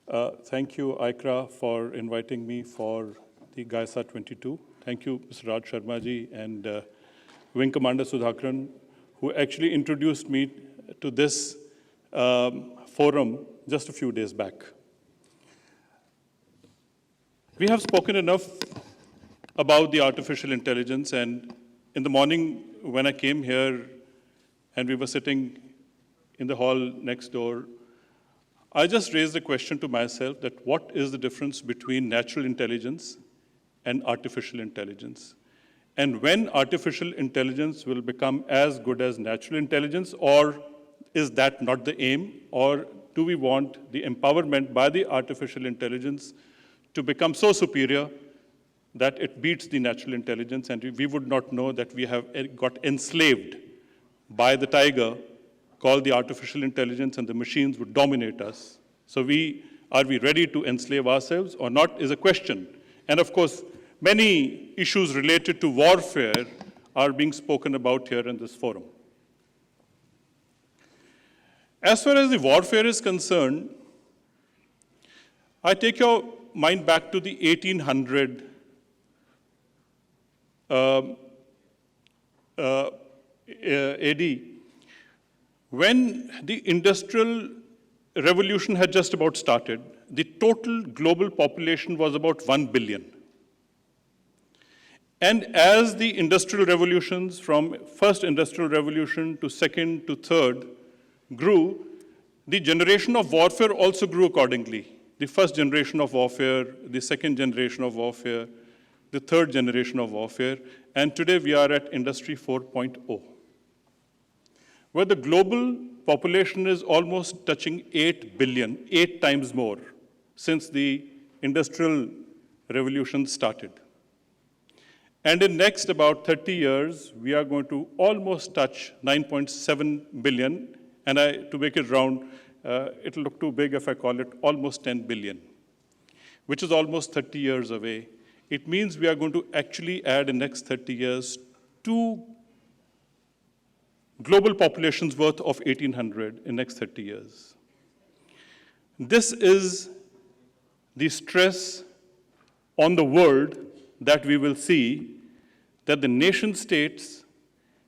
Thank you, ICRA, for inviting me for the GAISA 22. Thank you, Mr. Raj Sharma ji and Wing Commander Sudhakaran, who actually introduced me to this forum just a few days back. We have spoken enough about the artificial intelligence, and in the morning when I came here and we were sitting in the hall next door, I just raised the question to myself that what is the difference between natural intelligence and artificial intelligence? And when artificial intelligence will become as good as natural intelligence, or is that not the aim? Or do we want the empowerment by the artificial intelligence to become so superior that it beats the natural intelligence and we would not know that we have got enslaved by the tiger called the artificial intelligence and the machines would dominate us. So are we ready to enslave ourselves or not is a question. And of course, many issues related to warfare are being spoken about here in this forum. As far as the warfare is concerned, I take your mind back to the 1800 AD, when the Industrial Revolution had just about started. The total global population was about 1 billion. And as the industrial revolutions, from first industrial revolution to second to third, grew, the generation of warfare also grew accordingly. The first generation of warfare, the second generation of warfare, the third generation of warfare, and today we are at Industry 4.0, where the global population is almost touching 8 billion, 8 times more since the Industrial Revolution started. And in next about 30 years, we are going to almost touch 9.7 billion, and to make it round, it'll look too big if I call it almost 10 billion, which is almost 30 years away. It means we are going to actually add in next 30 years 2 global populations worth of 1,800 in next 30 years. This is the stress on the world that we will see, that the nation states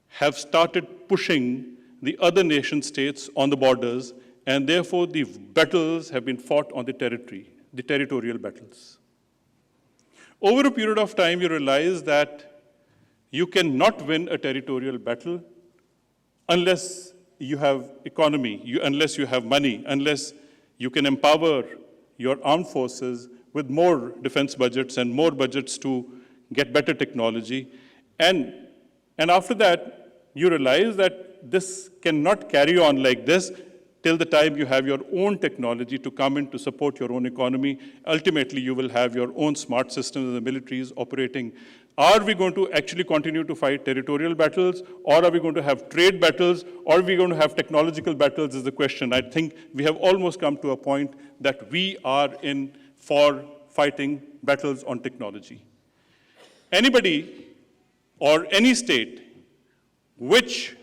have started pushing the other nation states on the borders, and therefore the battles have been fought on the territory, the territorial battles. Over a period of time, you realize that you cannot win a territorial battle unless you have economy, unless you have money, unless you can empower your armed forces with more defense budgets and more budgets to get better technology. And after that, you realize that this cannot carry on like this till the time you have your own technology to come in to support your own economy. Ultimately, you will have your own smart systems and the militaries operating. Are we going to actually continue to fight territorial battles, or are we going to have trade battles, or are we going to have technological battles is the question. I think we have almost come to a point that we are in for fighting battles on technology. Anybody or any state which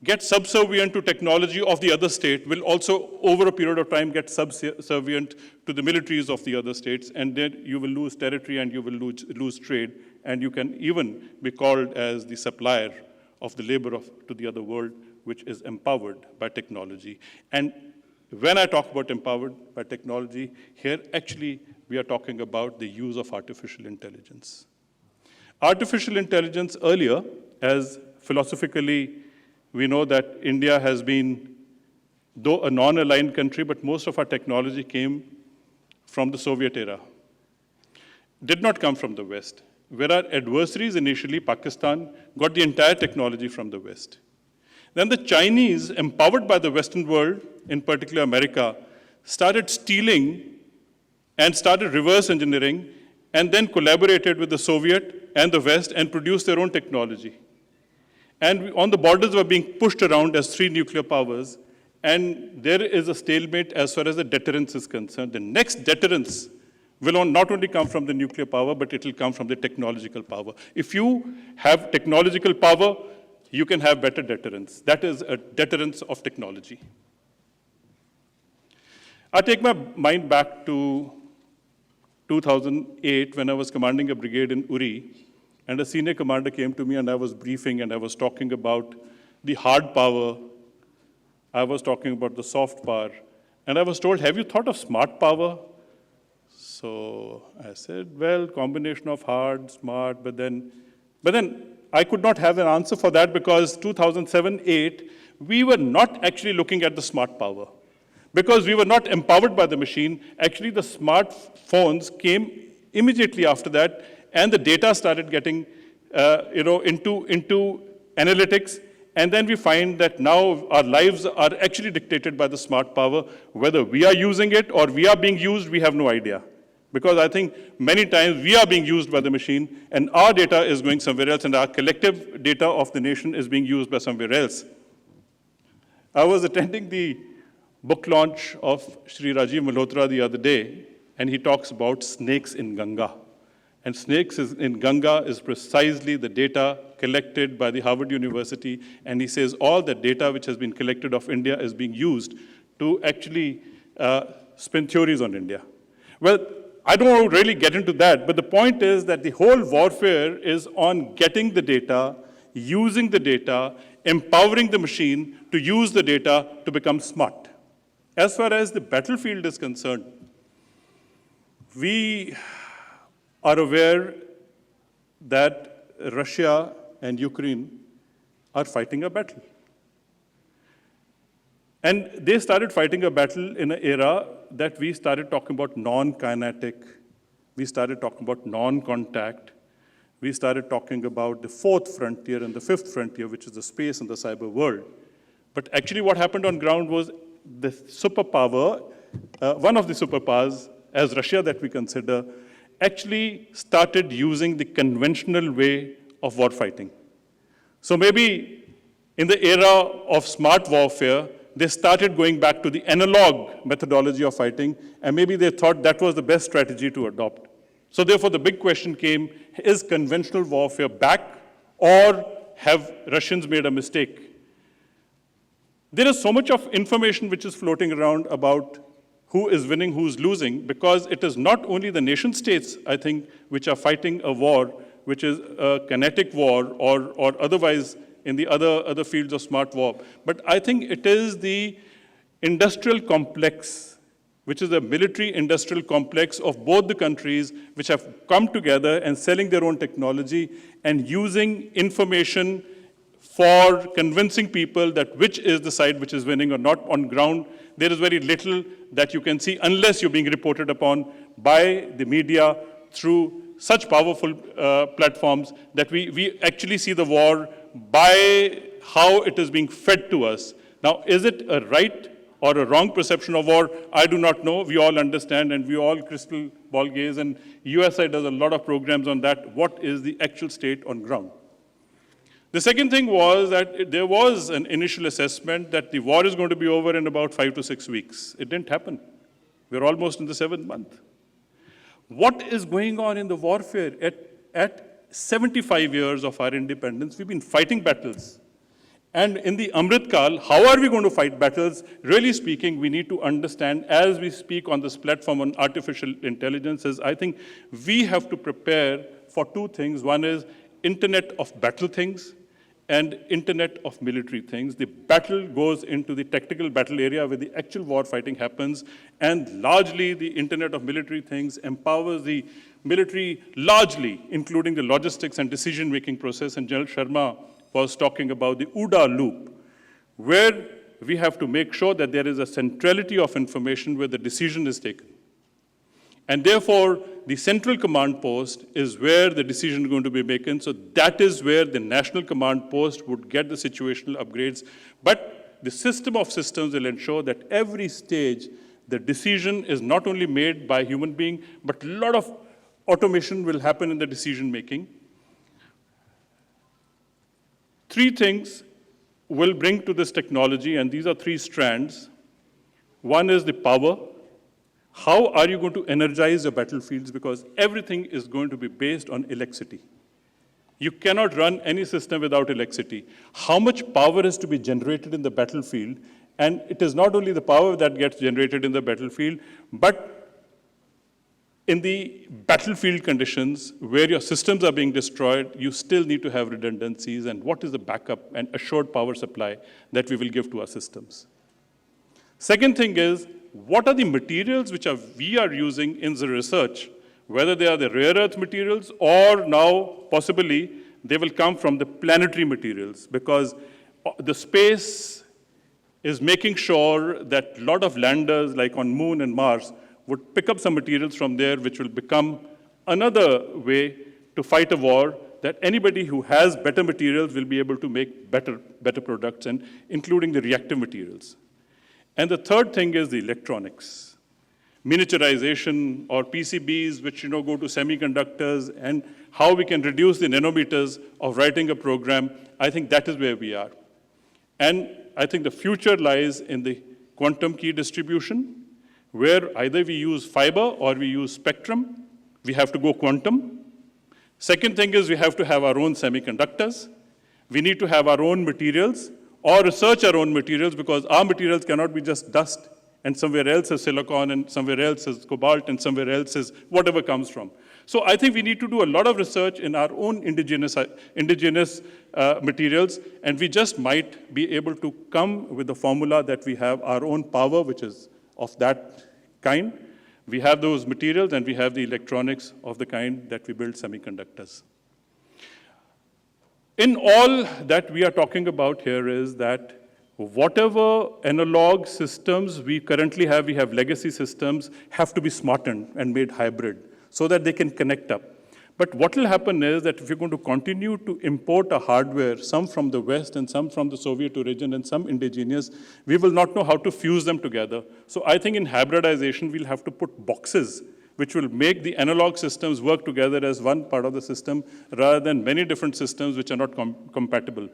gets subservient to technology of the other state will also, over a period of time, get subservient to the militaries of the other states, and then you will lose territory and you will lose trade, and you can even be called as the supplier of the labor to the other world, which is empowered by technology. And when I talk about empowered by technology, here actually we are talking about the use of artificial intelligence. Artificial intelligence earlier, as philosophically we know that India has been, though a non-aligned country, but most of our technology came from the Soviet era. Did not come from the West. Where our adversaries initially, Pakistan, got the entire technology from the West. Then the Chinese, empowered by the Western world, in particular America, started stealing and started reverse engineering, and then collaborated with the Soviet and the West and produced their own technology. And on the borders were being pushed around as 3 nuclear powers, and there is a stalemate as far as the deterrence is concerned. The next deterrence will not only come from the nuclear power, but it will come from the technological power. If you have technological power, you can have better deterrence. That is a deterrence of technology. I take my mind back to 2008 when I was commanding a brigade in Uri, and a senior commander came to me and I was briefing and I was talking about the hard power, I was talking about the soft power, and I was told, have you thought of smart power? So I said, well, combination of hard, smart, but then I could not have an answer for that because 2007-8, we were not actually looking at the smart power. Because we were not empowered by the machine, actually the smartphones came immediately after that, and the data started getting into analytics, and then we find that now our lives are actually dictated by the smart power. Whether we are using it or we are being used, we have no idea. Because I think many times we are being used by the machine, and our data is going somewhere else, and our collective data of the nation is being used by somewhere else. I was attending the book launch of Sri Rajiv Malhotra the other day, and he talks about snakes in Ganga. And snakes in Ganga is precisely the data collected by the Harvard University, and he says all the data which has been collected of India is being used to actually spin theories on India. Well, I don't want to really get into that, but the point is that the whole warfare is on getting the data, using the data, empowering the machine to use the data to become smart. As far as the battlefield is concerned, we are aware that Russia and Ukraine are fighting a battle. And they started fighting a battle in an era that we started talking about non-kinetic, we started talking about non-contact, we started talking about the fourth frontier and the fifth frontier, which is the space and the cyber world. But actually what happened on ground was the superpower, one of the superpowers, as Russia that we consider, actually started using the conventional way of war fighting. So maybe in the era of smart warfare, they started going back to the analog methodology of fighting, and maybe they thought that was the best strategy to adopt. So therefore, the big question came, is conventional warfare back, or have Russians made a mistake? There is so much of information which is floating around about who is winning, who is losing, because it is not only the nation states, I think, which are fighting a war, which is a kinetic war or otherwise in the other fields of smart war. But I think it is the industrial complex, which is a military-industrial complex of both the countries, which have come together and selling their own technology and using information for convincing people that which is the side which is winning or not. On ground, there is very little that you can see unless you're being reported upon by the media through such powerful platforms that we actually see the war by how it is being fed to us. Now, is it a right or a wrong perception of war? I do not know. We all understand, and we all crystal ball gaze, and USI does a lot of programs on that. What is the actual state on ground? The second thing was that there was an initial assessment that the war is going to be over in about 5 to 6 weeks. It didn't happen. We're almost in the 7th month. What is going on in the warfare? At 75 years of our independence, we've been fighting battles. And in the Amrit Kal, how are we going to fight battles? Really speaking, we need to understand, as we speak on this platform on artificial intelligence, I think we have to prepare for two things. One is Internet of Battle things and Internet of Military things. The battle goes into the tactical battle area where the actual war fighting happens, and largely the Internet of Military things empowers the military largely, including the logistics and decision-making process. And General Sharma was talking about the OODA loop, where we have to make sure that there is a centrality of information where the decision is taken. And therefore, the central command post is where the decision is going to be made. So that is where the national command post would get the situational upgrades. But the system of systems will ensure that every stage, the decision is not only made by a human being, but a lot of automation will happen in the decision making. Three things will bring to this technology, and these are three strands. One is the power. How are you going to energize your battlefields? Because everything is going to be based on electricity. You cannot run any system without electricity. How much power is to be generated in the battlefield And it is not only the power that gets generated in the battlefield, but in the battlefield conditions where your systems are being destroyed, you still need to have redundancies, and what is the backup and assured power supply that we will give to our systems. Second thing is, what are the materials which we are using in the research, whether they are the rare earth materials or now possibly they will come from the planetary materials, because the space is making sure that a lot of landers like on Moon and Mars would pick up some materials from there, which will become another way to fight a war, that anybody who has better materials will be able to make better products, and including the reactive materials. And the third thing is the electronics. Miniaturization or PCBs, which go to semiconductors, and how we can reduce the nanometers of writing a program. I think that is where we are. And I think the future lies in the quantum key distribution, where either we use fiber or we use spectrum. We have to go quantum. Second thing is we have to have our own semiconductors. We need to have our own materials or research our own materials, because our materials cannot be just dust and somewhere else is silicon and somewhere else is cobalt and somewhere else is whatever comes from. So I think we need to do a lot of research in our own indigenous materials, and we just might be able to come with the formula that we have our own power, which is of that kind. We have those materials and we have the electronics of the kind that we build semiconductors. In all that we are talking about here is that whatever analog systems we currently have, we have legacy systems, have to be smartened and made hybrid so that they can connect up. But what will happen is that if you're going to continue to import a hardware, some from the West and some from the Soviet origin and some indigenous, we will not know how to fuse them together. So I think in hybridization, we'll have to put boxes which will make the analog systems work together as one part of the system rather than many different systems which are not compatible.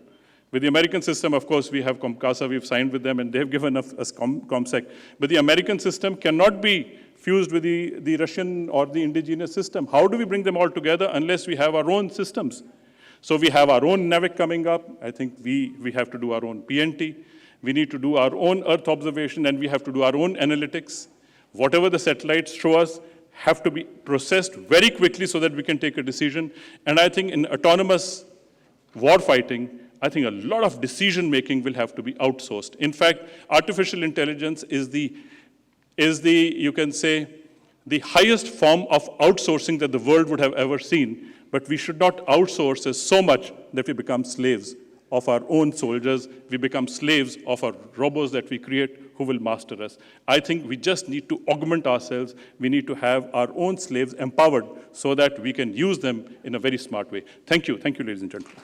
With the American system, of course, we have Comcasa, we've signed with them, and they've given us ComSec. But the American system cannot be fused with the Russian or the indigenous system. How do we bring them all together unless we have our own systems? So we have our own NAVIC coming up. I think we have to do our own PNT. We need to do our own Earth observation, and we have to do our own analytics. Whatever the satellites show us have to be processed very quickly so that we can take a decision. And I think in autonomous warfighting, I think a lot of decision-making will have to be outsourced. In fact, artificial intelligence is the, you can say, the highest form of outsourcing that the world would have ever seen. But we should not outsource it so much that we become slaves of our own soldiers. We become slaves of our robots that we create who will master us. I think we just need to augment ourselves. We need to have our own slaves empowered so that we can use them in a very smart way. Thank you, ladies and gentlemen.